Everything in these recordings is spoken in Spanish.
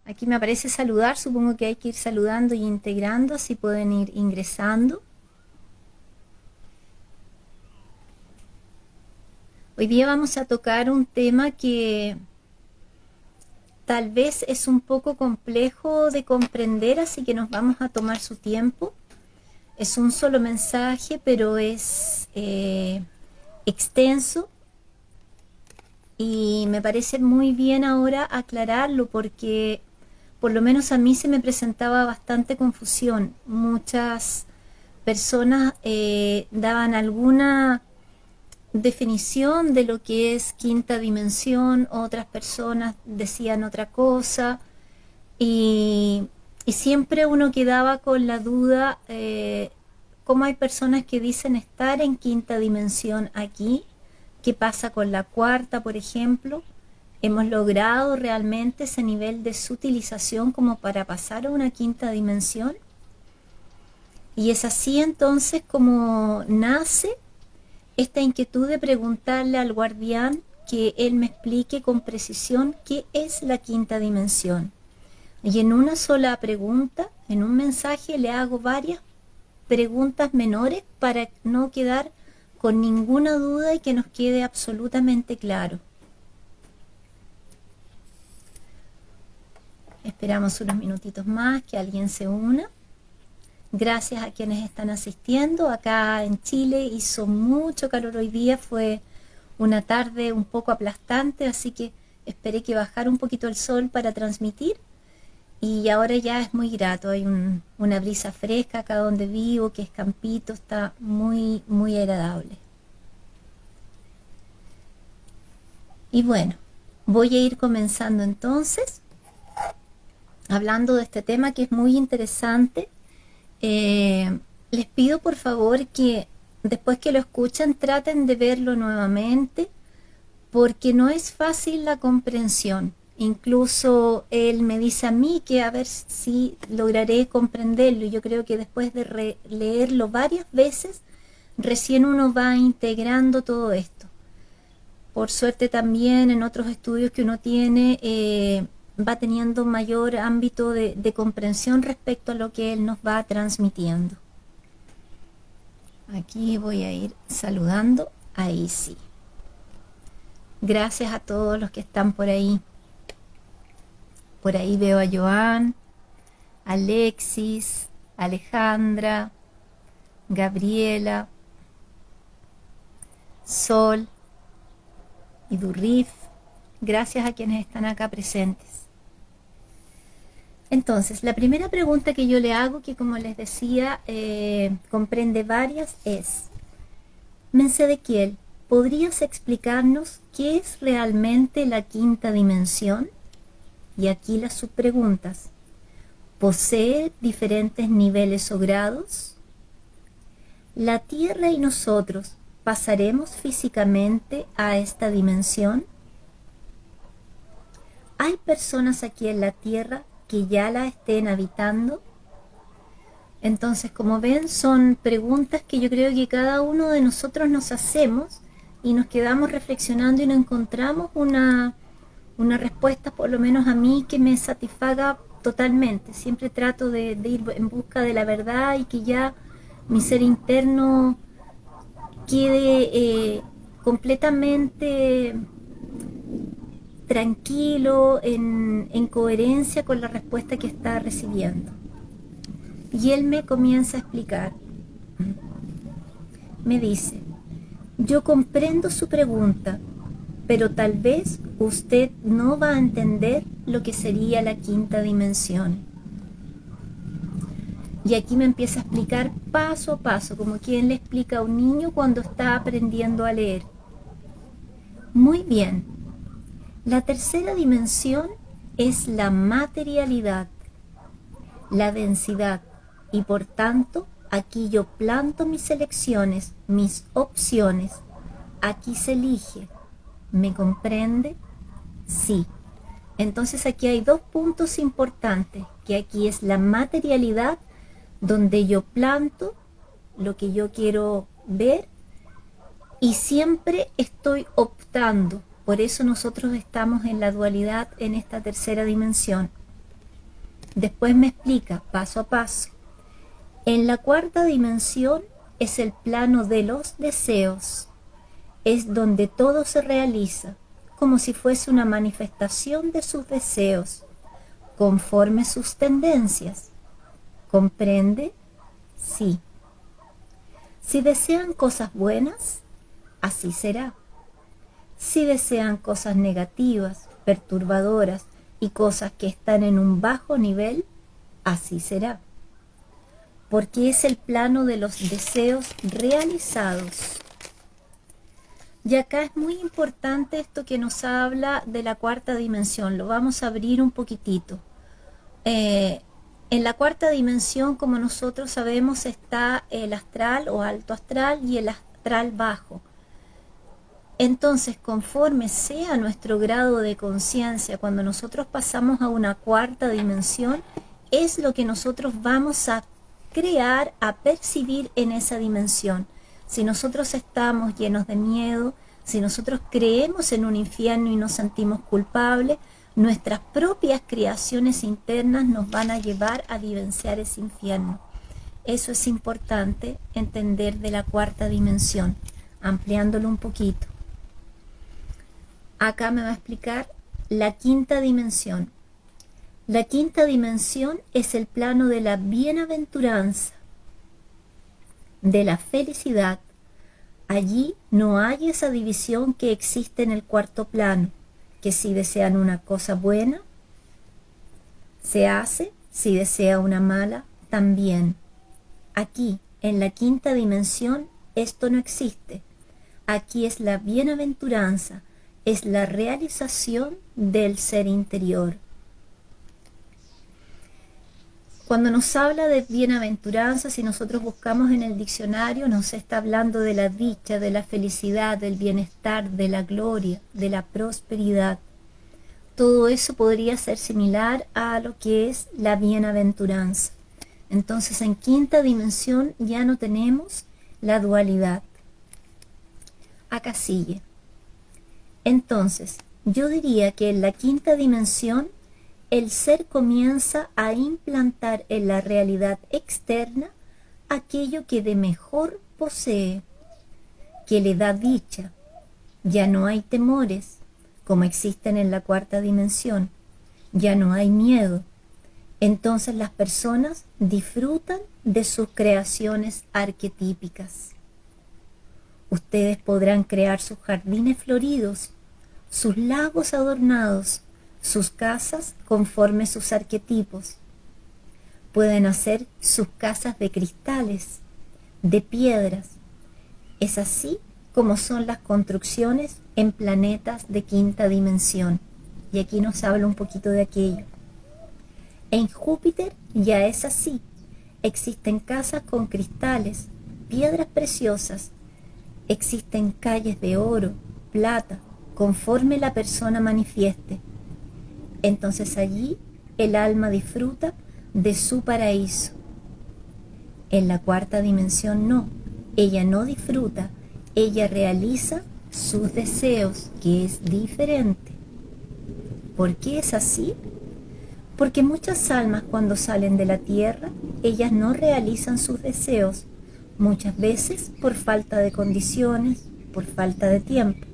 Aquí me aparece saludar, supongo que hay que ir saludando y integrando, así pueden ir ingresando. Hoy día vamos a tocar un tema que tal vez es un poco complejo de comprender, así que nos vamos a tomar su tiempo. Es un solo mensaje, pero es extenso y me parece muy bien ahora aclararlo porque por lo menos a mí se me presentaba bastante confusión. Muchas personas daban alguna definición de lo que es quinta dimensión, otras personas decían otra cosa y, y siempre uno quedaba con la duda, cómo hay personas que dicen estar en quinta dimensión aquí, qué pasa con la cuarta, por ejemplo. ¿Hemos logrado realmente ese nivel de sutilización como para pasar a una quinta dimensión? Y es así entonces como nace esta inquietud de preguntarle al guardián que él me explique con precisión qué es la quinta dimensión. Y en una sola pregunta, en un mensaje, le hago varias preguntas menores para no quedar con ninguna duda y que nos quede absolutamente claro. Esperamos unos minutitos más que alguien se una. Gracias a quienes están asistiendo. Acá en Chile hizo mucho calor hoy día, fue una tarde un poco aplastante, así que esperé que bajara un poquito el sol para transmitir. Y ahora ya es muy grato, hay una brisa fresca acá donde vivo, que es campito, está muy, muy agradable. Y bueno, voy a ir comenzando entonces, hablando de este tema que es muy interesante. Les pido por favor que después que lo escuchan traten de verlo nuevamente porque no es fácil la comprensión. Incluso él me dice a mí que a ver si lograré comprenderlo. Y yo creo que después de leerlo varias veces, recién uno va integrando todo esto. Por suerte también en otros estudios que uno tiene, va teniendo mayor ámbito de comprensión respecto a lo que él nos va transmitiendo. Aquí voy a ir saludando. Ahí sí. Gracias a todos los que están por ahí. Por ahí veo a Joan, Alexis, Alejandra, Gabriela, Sol y Durrif. Gracias a quienes están acá presentes. Entonces, la primera pregunta que yo le hago, que como les decía, comprende varias, es: Mensedequiel, ¿podrías explicarnos qué es realmente la quinta dimensión? Y aquí las subpreguntas. ¿Posee diferentes niveles o grados? ¿La Tierra y nosotros pasaremos físicamente a esta dimensión? ¿Hay personas aquí en la Tierra que ya la estén habitando? Entonces, como ven, son preguntas que yo creo que cada uno de nosotros nos hacemos y nos quedamos reflexionando y no encontramos una respuesta, por lo menos a mí, que me satisfaga totalmente. Siempre trato de ir en busca de la verdad y que ya mi ser interno quede completamente tranquilo, en coherencia con la respuesta que está recibiendo. Y él me comienza a explicar. Me dice: yo comprendo su pregunta, pero tal vez usted no va a entender lo que sería la quinta dimensión. Y aquí me empieza a explicar paso a paso, como quien le explica a un niño cuando está aprendiendo a leer. Muy bien, la tercera dimensión es la materialidad, la densidad, y por tanto aquí yo planto mis elecciones, mis opciones. Aquí se elige. ¿Me comprende? Sí. Entonces aquí hay dos puntos importantes, que aquí es la materialidad, donde yo planto lo que yo quiero ver y siempre estoy optando. Por eso nosotros estamos en la dualidad en esta tercera dimensión. Después me explica paso a paso. En la cuarta dimensión es el plano de los deseos. Es donde todo se realiza, como si fuese una manifestación de sus deseos, conforme sus tendencias. ¿Comprende? Sí. Si desean cosas buenas, así será. Si desean cosas negativas, perturbadoras y cosas que están en un bajo nivel, así será. Porque es el plano de los deseos realizados. Y acá es muy importante esto que nos habla de la cuarta dimensión. Lo vamos a abrir un poquitito. En la cuarta dimensión, como nosotros sabemos, está el astral o alto astral y el astral bajo. Entonces, conforme sea nuestro grado de conciencia, cuando nosotros pasamos a una cuarta dimensión, es lo que nosotros vamos a crear, a percibir en esa dimensión. Si nosotros estamos llenos de miedo, si nosotros creemos en un infierno y nos sentimos culpables, nuestras propias creaciones internas nos van a llevar a vivenciar ese infierno. Eso es importante entender de la cuarta dimensión, ampliándolo un poquito. Acá me va a explicar la quinta dimensión. La quinta dimensión es el plano de la bienaventuranza, de la felicidad. Allí no hay esa división que existe en el cuarto plano, que si desean una cosa buena, se hace, si desea una mala, también. Aquí, en la quinta dimensión, esto no existe. Aquí es la bienaventuranza, es la realización del ser interior. Cuando nos habla de bienaventuranza, si nosotros buscamos en el diccionario, nos está hablando de la dicha, de la felicidad, del bienestar, de la gloria, de la prosperidad. Todo eso podría ser similar a lo que es la bienaventuranza. Entonces, en quinta dimensión ya no tenemos la dualidad. Acá sigue. Entonces, yo diría que en la quinta dimensión el ser comienza a implantar en la realidad externa aquello que de mejor posee, que le da dicha. Ya no hay temores, como existen en la cuarta dimensión. Ya no hay miedo. Entonces las personas disfrutan de sus creaciones arquetípicas. Ustedes podrán crear sus jardines floridos, sus lagos adornados, sus casas conforme sus arquetipos. Pueden hacer sus casas de cristales, de piedras. Es así como son las construcciones en planetas de quinta dimensión. Y aquí nos habla un poquito de aquello. En Júpiter ya es así. Existen casas con cristales, piedras preciosas. Existen calles de oro, plata, conforme la persona manifieste. Entonces allí el alma disfruta de su paraíso. En la cuarta dimensión no, ella no disfruta, ella realiza sus deseos, que es diferente. ¿Por qué es así? Porque muchas almas cuando salen de la tierra, ellas no realizan sus deseos, muchas veces por falta de condiciones, por falta de tiempo.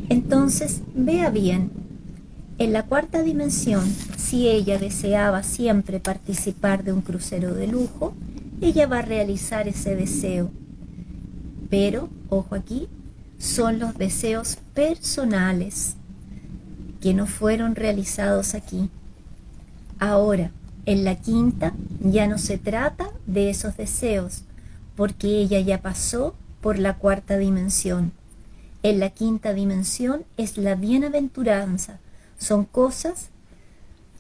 Entonces, vea bien, en la cuarta dimensión, si ella deseaba siempre participar de un crucero de lujo, ella va a realizar ese deseo. Pero, ojo aquí, son los deseos personales que no fueron realizados aquí. Ahora, en la quinta ya no se trata de esos deseos, porque ella ya pasó por la cuarta dimensión. En la quinta dimensión es la bienaventuranza. Son cosas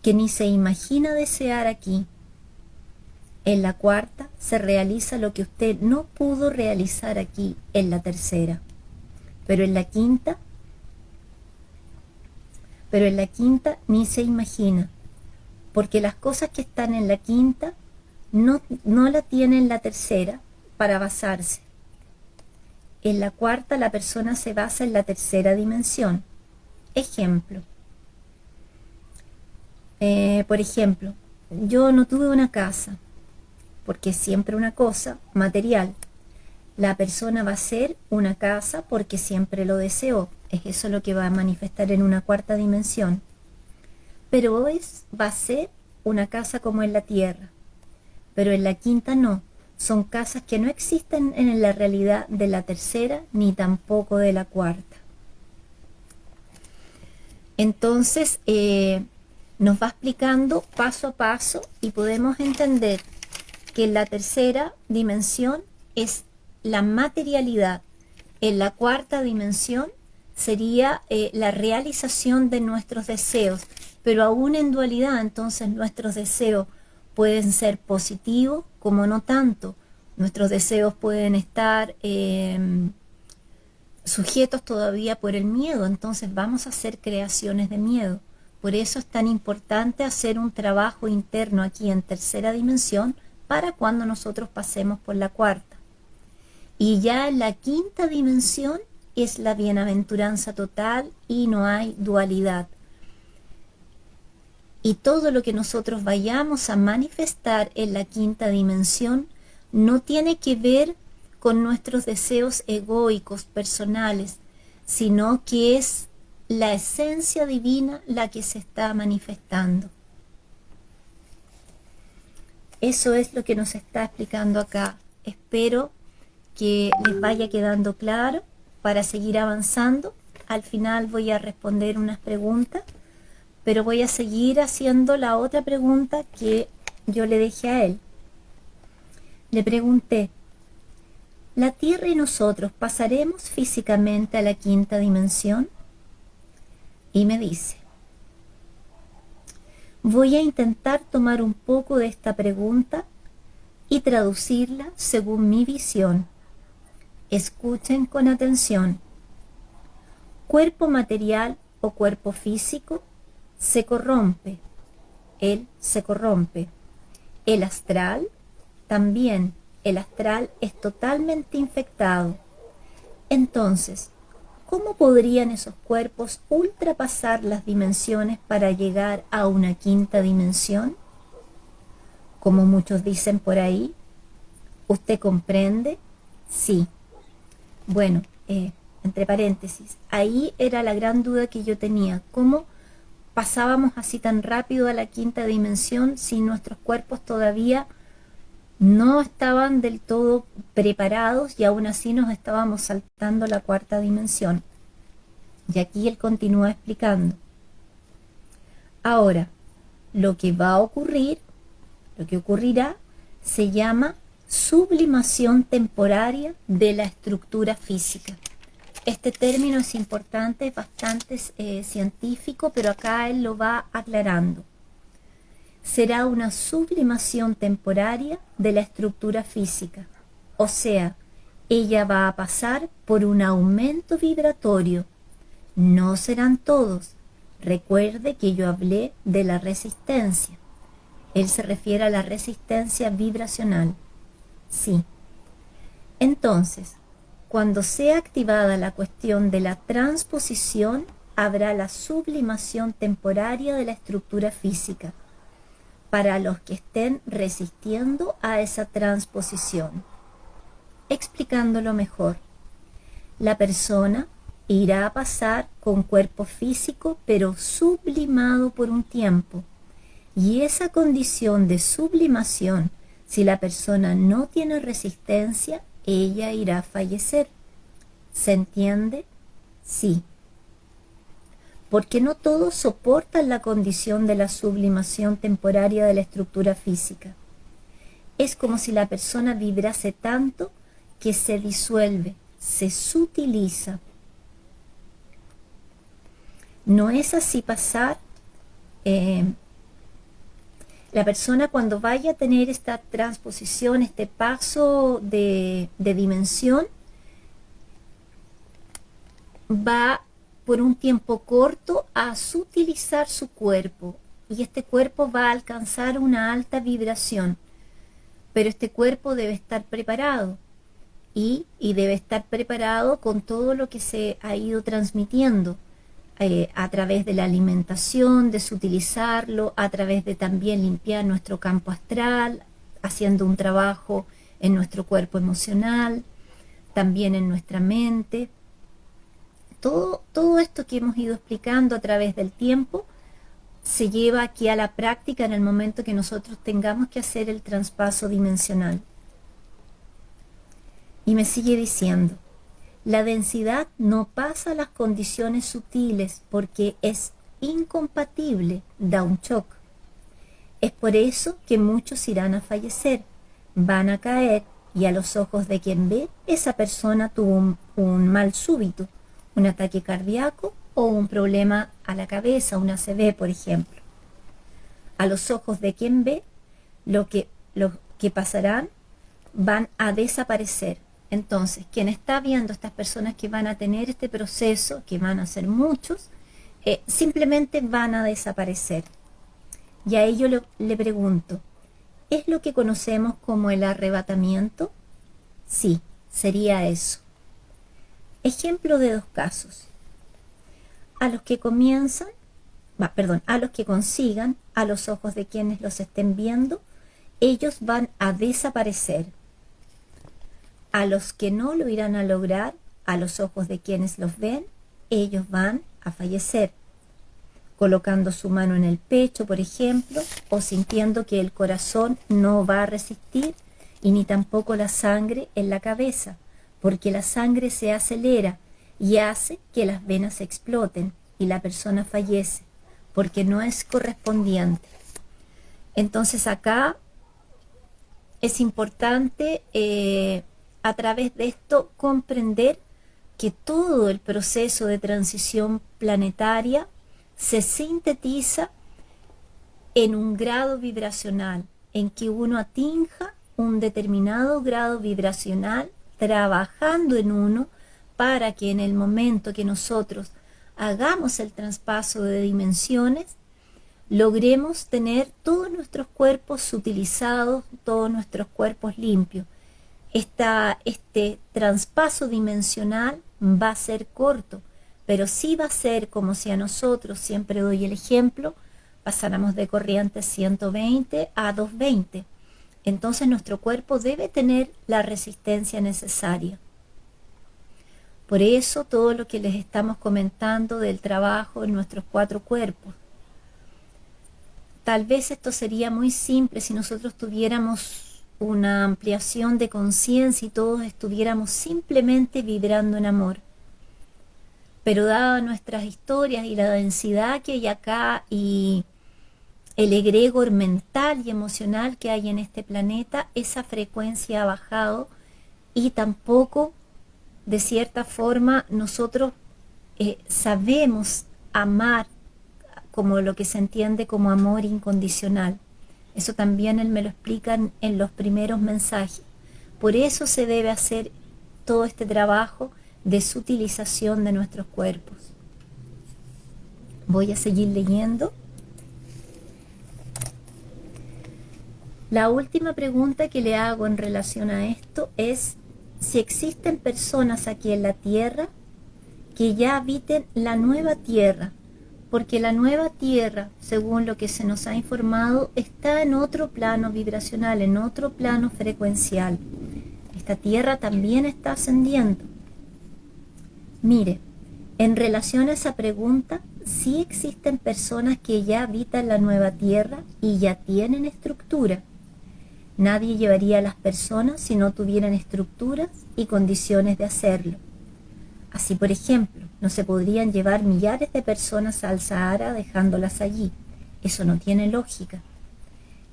que ni se imagina desear aquí. En la cuarta se realiza lo que usted no pudo realizar aquí en la tercera. Pero en la quinta ni se imagina. Porque las cosas que están en la quinta no la tiene en la tercera para basarse. En la cuarta la persona se basa en la tercera dimensión. Ejemplo. Por ejemplo, yo no tuve una casa, porque es siempre una cosa material. La persona va a ser una casa porque siempre lo deseó. Es eso lo que va a manifestar en una cuarta dimensión. Pero hoy va a ser una casa como en la tierra. Pero en la quinta no. Son casas que no existen en la realidad de la tercera ni tampoco de la cuarta. Entonces nos va explicando paso a paso y podemos entender que la tercera dimensión es la materialidad. En la cuarta dimensión sería la realización de nuestros deseos, pero aún en dualidad, entonces nuestros deseos pueden ser positivos como no tanto. Nuestros deseos pueden estar sujetos todavía por el miedo, entonces vamos a hacer creaciones de miedo. Por eso es tan importante hacer un trabajo interno aquí en tercera dimensión para cuando nosotros pasemos por la cuarta. Y ya en la quinta dimensión es la bienaventuranza total y no hay dualidad. Y todo lo que nosotros vayamos a manifestar en la quinta dimensión no tiene que ver con nuestros deseos egoicos, personales, sino que es la esencia divina la que se está manifestando. Eso es lo que nos está explicando acá. Espero que les vaya quedando claro para seguir avanzando. Al final voy a responder unas preguntas, pero voy a seguir haciendo la otra pregunta que yo le dejé a él. Le pregunté, ¿la Tierra y nosotros pasaremos físicamente a la quinta dimensión? Y me dice, voy a intentar tomar un poco de esta pregunta y traducirla según mi visión. Escuchen con atención. Cuerpo material o cuerpo físico se corrompe. Él se corrompe. El astral también. El astral es totalmente infectado. Entonces, ¿cómo podrían esos cuerpos ultrapasar las dimensiones para llegar a una quinta dimensión? Como muchos dicen por ahí, ¿usted comprende? Sí. Bueno, entre paréntesis, ahí era la gran duda que yo tenía. ¿Cómo pasábamos así tan rápido a la quinta dimensión si nuestros cuerpos todavía no estaban del todo preparados y aún así nos estábamos saltando la cuarta dimensión? Y aquí él continúa explicando. Ahora, lo que va a ocurrir, lo que ocurrirá, se llama sublimación temporaria de la estructura física. Este término es importante, es bastante científico, pero acá él lo va aclarando. Será una sublimación temporaria de la estructura física, o sea, ella va a pasar por un aumento vibratorio. No serán todos. Recuerde que yo hablé de la resistencia. Él se refiere a la resistencia vibracional. Sí. Entonces, cuando sea activada la cuestión de la transposición, habrá la sublimación temporaria de la estructura física para los que estén resistiendo a esa transposición. Explicándolo mejor, la persona irá a pasar con cuerpo físico pero sublimado por un tiempo, y esa condición de sublimación, si la persona no tiene resistencia, ella irá a fallecer. ¿Se entiende? Sí. Porque no todos soportan la condición de la sublimación temporaria de la estructura física. Es como si la persona vibrase tanto que se disuelve, se sutiliza. No es así pasar. La persona cuando vaya a tener esta transposición, este paso de dimensión, va por un tiempo corto a sutilizar su cuerpo, y este cuerpo va a alcanzar una alta vibración, pero este cuerpo debe estar preparado y debe estar preparado con todo lo que se ha ido transmitiendo. a través de la alimentación, de sutilizarlo, a través de también limpiar nuestro campo astral, haciendo un trabajo en nuestro cuerpo emocional, también en nuestra mente. Todo esto que hemos ido explicando a través del tiempo se lleva aquí a la práctica en el momento que nosotros tengamos que hacer el traspaso dimensional. Y me sigue diciendo, la densidad no pasa a las condiciones sutiles porque es incompatible, da un shock. Es por eso que muchos irán a fallecer, van a caer y a los ojos de quien ve, esa persona tuvo un mal súbito, un ataque cardíaco o un problema a la cabeza, una ACV, por ejemplo. A los ojos de quien ve, lo que pasarán van a desaparecer. Entonces, quien está viendo estas personas que van a tener este proceso, que van a ser muchos, simplemente van a desaparecer. Y a ello le pregunto, ¿es lo que conocemos como el arrebatamiento? Sí, sería eso. Ejemplo de dos casos. A los que a los que consigan, a los ojos de quienes los estén viendo, ellos van a desaparecer. A los que no lo irán a lograr, a los ojos de quienes los ven, ellos van a fallecer, colocando su mano en el pecho, por ejemplo, o sintiendo que el corazón no va a resistir y ni tampoco la sangre en la cabeza, porque la sangre se acelera y hace que las venas exploten y la persona fallece, porque no es correspondiente. Entonces acá es importante a través de esto comprender que todo el proceso de transición planetaria se sintetiza en un grado vibracional, en que uno atinja un determinado grado vibracional trabajando en uno para que en el momento que nosotros hagamos el traspaso de dimensiones, logremos tener todos nuestros cuerpos utilizados, todos nuestros cuerpos limpios. Este traspaso dimensional va a ser corto, pero sí va a ser como si a nosotros, siempre doy el ejemplo, pasáramos de corriente 120 a 220. Entonces nuestro cuerpo debe tener la resistencia necesaria. Por eso todo lo que les estamos comentando del trabajo en nuestros 4 cuerpos. Tal vez esto sería muy simple si nosotros tuviéramos una ampliación de conciencia y todos estuviéramos simplemente vibrando en amor. Pero dada nuestras historias y la densidad que hay acá y el egregor mental y emocional que hay en este planeta, esa frecuencia ha bajado y tampoco, de cierta forma, nosotros sabemos amar como lo que se entiende como amor incondicional. Eso también él me lo explica en los primeros mensajes. Por eso se debe hacer todo este trabajo de sutilización de nuestros cuerpos. Voy a seguir leyendo. La última pregunta que le hago en relación a esto es si existen personas aquí en la Tierra que ya habiten la nueva Tierra, porque la nueva Tierra, según lo que se nos ha informado, está en otro plano vibracional, en otro plano frecuencial. Esta Tierra también está ascendiendo. Mire, en relación a esa pregunta, sí existen personas que ya habitan la nueva Tierra y ya tienen estructura. Nadie llevaría a las personas si no tuvieran estructuras y condiciones de hacerlo. Así, por ejemplo, no se podrían llevar millares de personas al Sahara dejándolas allí. Eso no tiene lógica.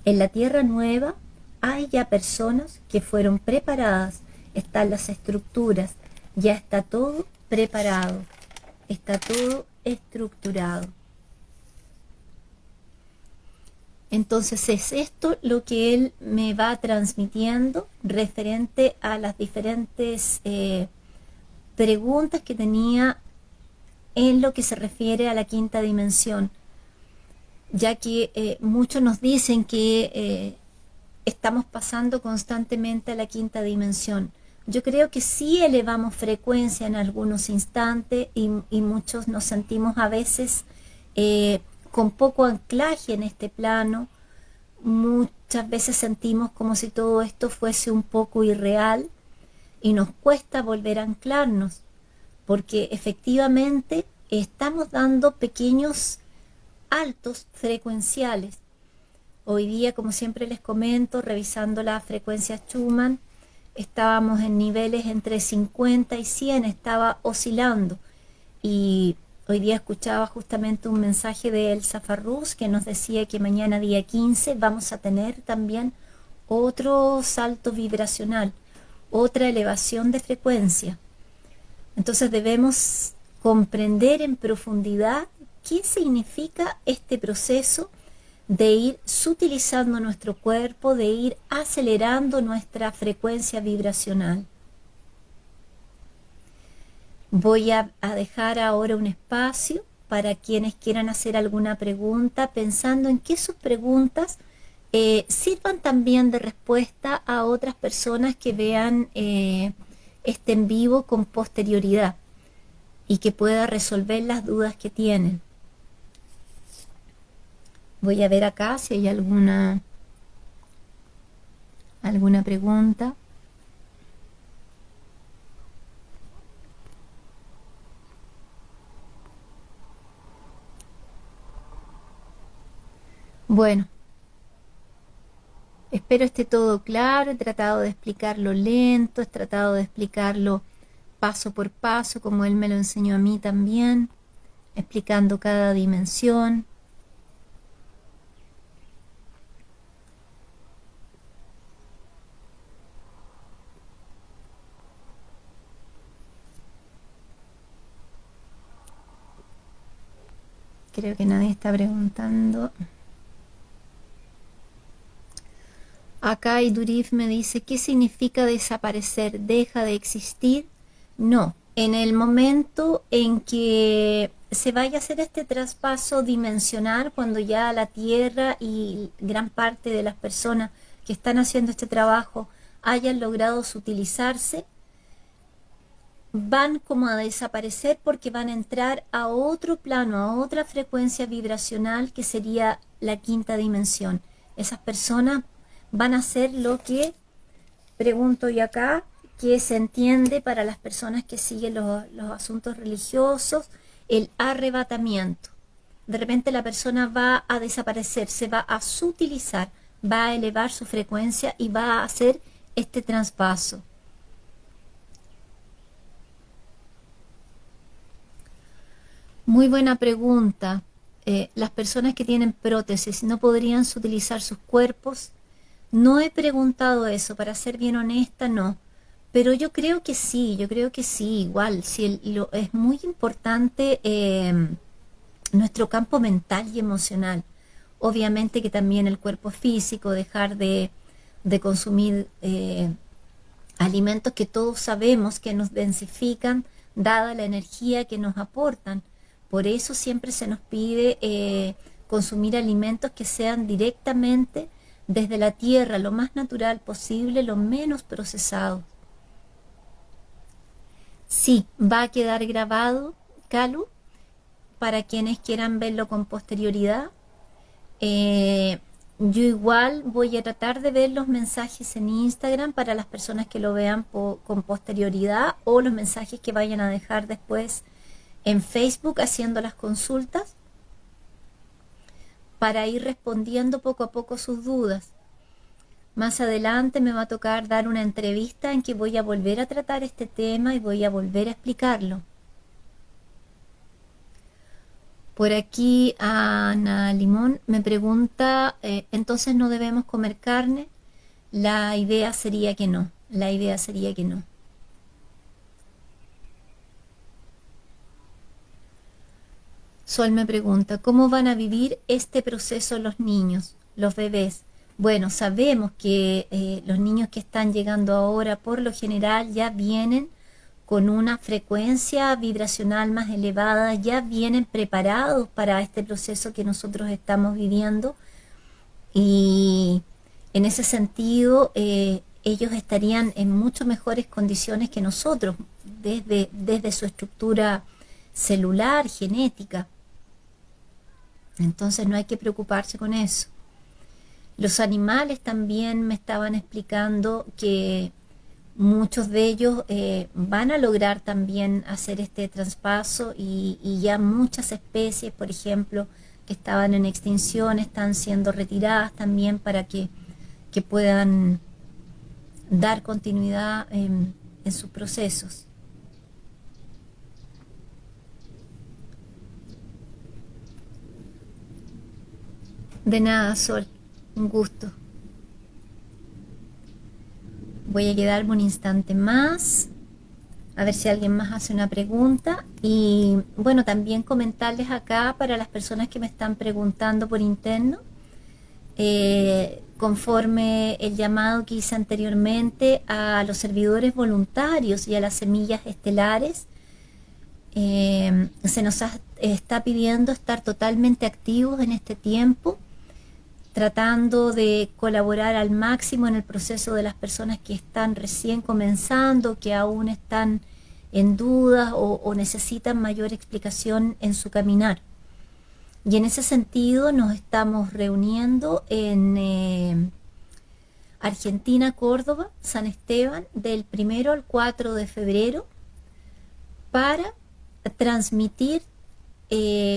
En la Tierra Nueva hay ya personas que fueron preparadas, están las estructuras, ya está todo preparado, está todo estructurado. Entonces es esto lo que él me va transmitiendo referente a las diferentes preguntas que tenía en lo que se refiere a la quinta dimensión, ya que muchos nos dicen que estamos pasando constantemente a la quinta dimensión. Yo creo que sí elevamos frecuencia en algunos instantes y muchos nos sentimos a veces con poco anclaje en este plano. Muchas veces sentimos como si todo esto fuese un poco irreal y nos cuesta volver a anclarnos, porque efectivamente estamos dando pequeños altos frecuenciales. Hoy día, como siempre les comento, revisando las frecuencias Schumann, estábamos en niveles entre 50 y 100, estaba oscilando. Y hoy día escuchaba justamente un mensaje de Elsa Farrús que nos decía que mañana día 15 vamos a tener también otro salto vibracional, otra elevación de frecuencia. Entonces debemos comprender en profundidad qué significa este proceso de ir sutilizando nuestro cuerpo, de ir acelerando nuestra frecuencia vibracional. Voy a dejar ahora un espacio para quienes quieran hacer alguna pregunta, pensando en que sus preguntas sirvan también de respuesta a otras personas que vean este en vivo con posterioridad y que pueda resolver las dudas que tienen. Voy a ver acá si hay alguna pregunta. Bueno, espero esté todo claro. He tratado de explicarlo lento, he tratado de explicarlo paso por paso, como él me lo enseñó a mí también, explicando cada dimensión. Creo que nadie está preguntando. Acá Idurif me dice, ¿qué significa desaparecer? ¿Deja de existir? No, en el momento en que se vaya a hacer este traspaso dimensional, cuando ya la Tierra y gran parte de las personas que están haciendo este trabajo hayan logrado sutilizarse, van como a desaparecer porque van a entrar a otro plano, a otra frecuencia vibracional que sería la quinta dimensión. Esas personas van a hacer lo que pregunto yo acá, que se entiende para las personas que siguen los asuntos religiosos, el arrebatamiento. De repente la persona va a desaparecer, se va a sutilizar, va a elevar su frecuencia y va a hacer este traspaso. Muy buena pregunta. Las personas que tienen prótesis no podrían utilizar sus cuerpos. No he preguntado eso, para ser bien honesta, no. Pero yo creo que sí, igual. Sí, es muy importante nuestro campo mental y emocional. Obviamente que también el cuerpo físico, dejar de consumir alimentos que todos sabemos que nos densifican, dada la energía que nos aportan. Por eso siempre se nos pide consumir alimentos que sean directamente desde la tierra, lo más natural posible, lo menos procesado. Sí, va a quedar grabado, Calu, para quienes quieran verlo con posterioridad. Yo igual voy a tratar de ver los mensajes en Instagram para las personas que lo vean con posterioridad, o los mensajes que vayan a dejar después en Facebook haciendo las consultas, para ir respondiendo poco a poco sus dudas. Más adelante me va a tocar dar una entrevista en que voy a volver a tratar este tema y voy a volver a explicarlo. Por aquí Ana Limón me pregunta, ¿entonces no debemos comer carne? La idea sería que no, Sol me pregunta, ¿cómo van a vivir este proceso los niños, los bebés? Bueno, sabemos que los niños que están llegando ahora por lo general ya vienen con una frecuencia vibracional más elevada, ya vienen preparados para este proceso que nosotros estamos viviendo, y en ese sentido ellos estarían en mucho mejores condiciones que nosotros, desde su estructura celular, genética. Entonces no hay que preocuparse con eso. Los animales también me estaban explicando que muchos de ellos van a lograr también hacer este traspaso y ya muchas especies, por ejemplo, que estaban en extinción, están siendo retiradas también para que puedan dar continuidad en sus procesos. De nada, Sol, un gusto. Voy a quedarme un instante más, a ver si alguien más hace una pregunta. Y bueno, también comentarles acá para las personas que me están preguntando por interno, conforme el llamado que hice anteriormente a los servidores voluntarios y a las semillas estelares, se nos está pidiendo estar totalmente activos en este tiempo, tratando de colaborar al máximo en el proceso de las personas que están recién comenzando, que aún están en dudas o necesitan mayor explicación en su caminar. Y en ese sentido nos estamos reuniendo en Argentina, Córdoba, San Esteban, del 1 al 4 de febrero, para transmitir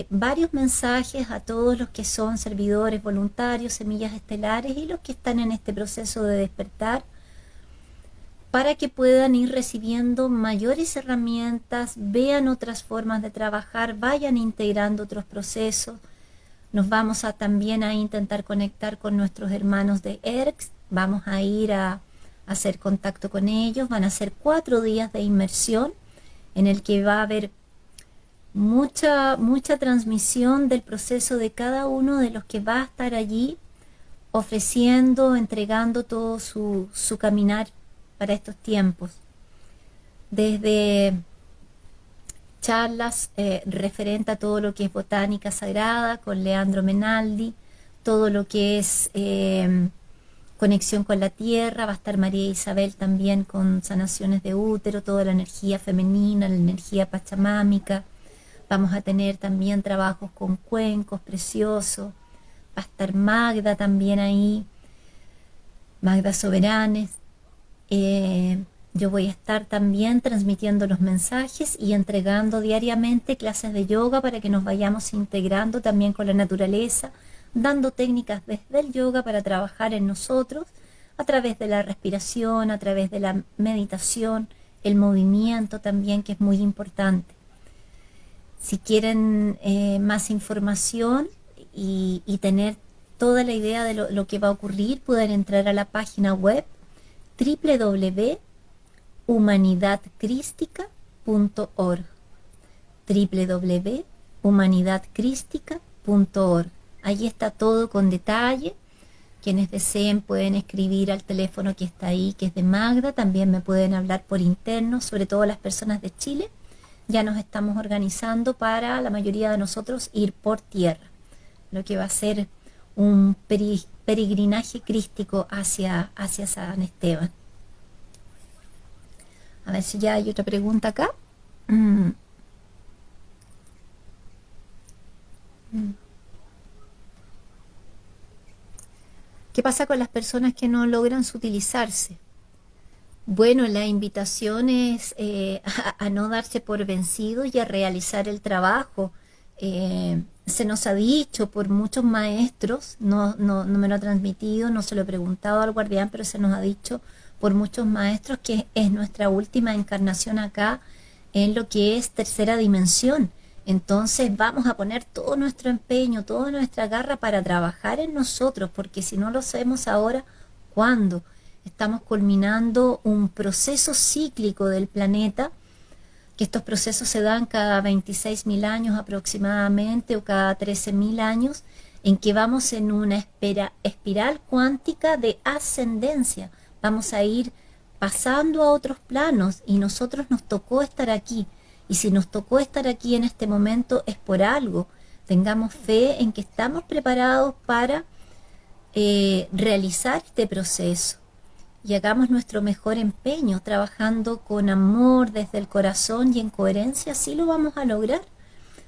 varios mensajes a todos los que son servidores voluntarios, semillas estelares y los que están en este proceso de despertar, para que puedan ir recibiendo mayores herramientas, vean otras formas de trabajar, vayan integrando otros procesos. Nos vamos a también a intentar conectar con nuestros hermanos de ERX, vamos a ir a hacer contacto con ellos, van a ser 4 días de inmersión en el que va a haber mucha transmisión del proceso de cada uno de los que va a estar allí, ofreciendo, entregando todo su caminar para estos tiempos. Desde charlas referente a todo lo que es botánica sagrada con Leandro Menaldi, todo lo que es conexión con la tierra, va a estar María Isabel también con sanaciones de útero, toda la energía femenina, la energía pachamámica. Vamos a tener también trabajos con cuencos preciosos, va a estar Magda también ahí, Magda Soberanes. Yo voy a estar también transmitiendo los mensajes y entregando diariamente clases de yoga para que nos vayamos integrando también con la naturaleza, dando técnicas desde el yoga para trabajar en nosotros a través de la respiración, a través de la meditación, el movimiento también, que es muy importante. Si quieren más información y tener toda la idea de lo que va a ocurrir, pueden entrar a la página web www.humanidadcrística.org www.humanidadcrística.org. Allí está todo con detalle. Quienes deseen pueden escribir al teléfono que está ahí, que es de Magda. También me pueden hablar por interno, sobre todo las personas de Chile. Ya nos estamos organizando para la mayoría de nosotros ir por tierra, lo que va a ser un peregrinaje crístico hacia San Esteban. A ver si ya hay otra pregunta acá. ¿Qué pasa con las personas que no logran sutilizarse? Bueno, la invitación es a no darse por vencidos y a realizar el trabajo. Se nos ha dicho por muchos maestros, no me lo ha transmitido, no se lo he preguntado al guardián, pero se nos ha dicho por muchos maestros que es nuestra última encarnación acá en lo que es tercera dimensión. Entonces vamos a poner todo nuestro empeño, toda nuestra garra para trabajar en nosotros, porque si no lo hacemos ahora, ¿cuándo? Estamos culminando un proceso cíclico del planeta, que estos procesos se dan cada 26.000 años aproximadamente o cada 13.000 años, en que vamos en una espiral cuántica de ascendencia. Vamos a ir pasando a otros planos y nosotros nos tocó estar aquí. Y si nos tocó estar aquí en este momento es por algo. Tengamos fe en que estamos preparados para realizar este proceso. y hagamos nuestro mejor empeño, trabajando con amor desde el corazón y en coherencia, así lo vamos a lograr.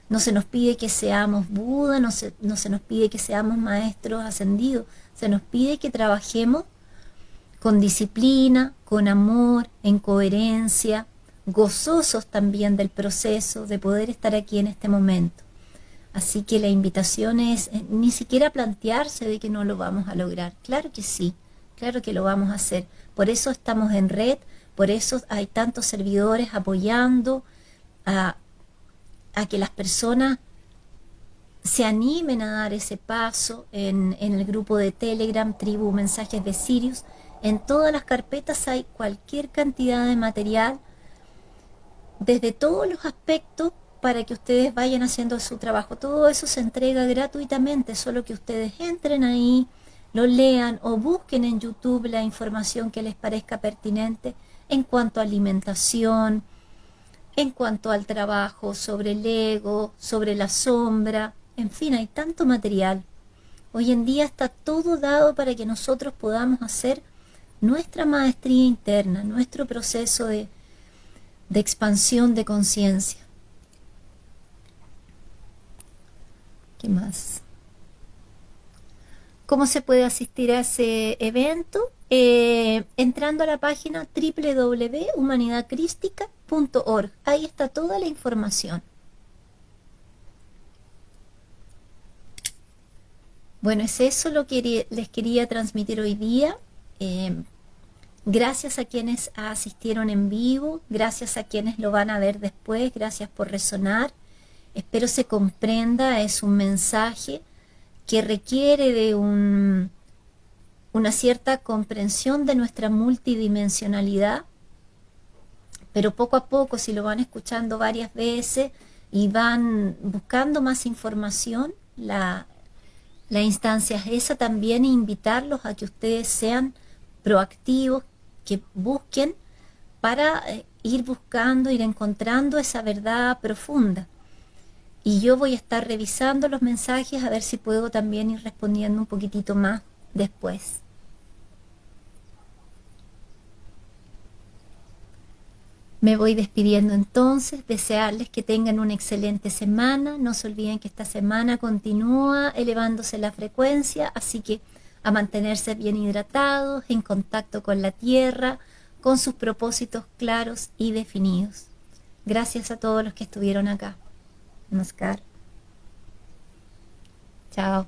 No se nos pide que seamos Buda, no se nos pide que seamos maestros ascendidos, se nos pide que trabajemos con disciplina, con amor, en coherencia, gozosos también del proceso de poder estar aquí en este momento. Así que la invitación es ni siquiera plantearse de que no lo vamos a lograr. Claro que sí, claro que lo vamos a hacer. Por eso estamos en red, por eso hay tantos servidores apoyando a que las personas se animen a dar ese paso en el grupo de Telegram, Tribu Mensajes de Sirius. En todas las carpetas hay cualquier cantidad de material, desde todos los aspectos, para que ustedes vayan haciendo su trabajo. Todo eso se entrega gratuitamente, solo que ustedes entren ahí, lo lean o busquen en YouTube la información que les parezca pertinente en cuanto a alimentación, en cuanto al trabajo, sobre el ego, sobre la sombra, en fin, hay tanto material. Hoy en día está todo dado para que nosotros podamos hacer nuestra maestría interna, nuestro proceso de expansión de conciencia. ¿Qué más? ¿Cómo se puede asistir a ese evento? Entrando a la página www.humanidadcrística.org. Ahí está toda la información. Bueno, es eso lo que les quería transmitir hoy día. Gracias a quienes asistieron en vivo, gracias a quienes lo van a ver después, gracias por resonar. Espero se comprenda, es un mensaje que requiere de una cierta comprensión de nuestra multidimensionalidad, pero poco a poco, si lo van escuchando varias veces y van buscando más información, la instancia es esa también, invitarlos a que ustedes sean proactivos, que busquen para ir buscando, ir encontrando esa verdad profunda. Y yo voy a estar revisando los mensajes a ver si puedo también ir respondiendo un poquitito más después. Me voy despidiendo entonces, desearles que tengan una excelente semana. No se olviden que esta semana continúa elevándose la frecuencia, así que a mantenerse bien hidratados, en contacto con la tierra, con sus propósitos claros y definidos. Gracias a todos los que estuvieron acá. Namaskar. Chao.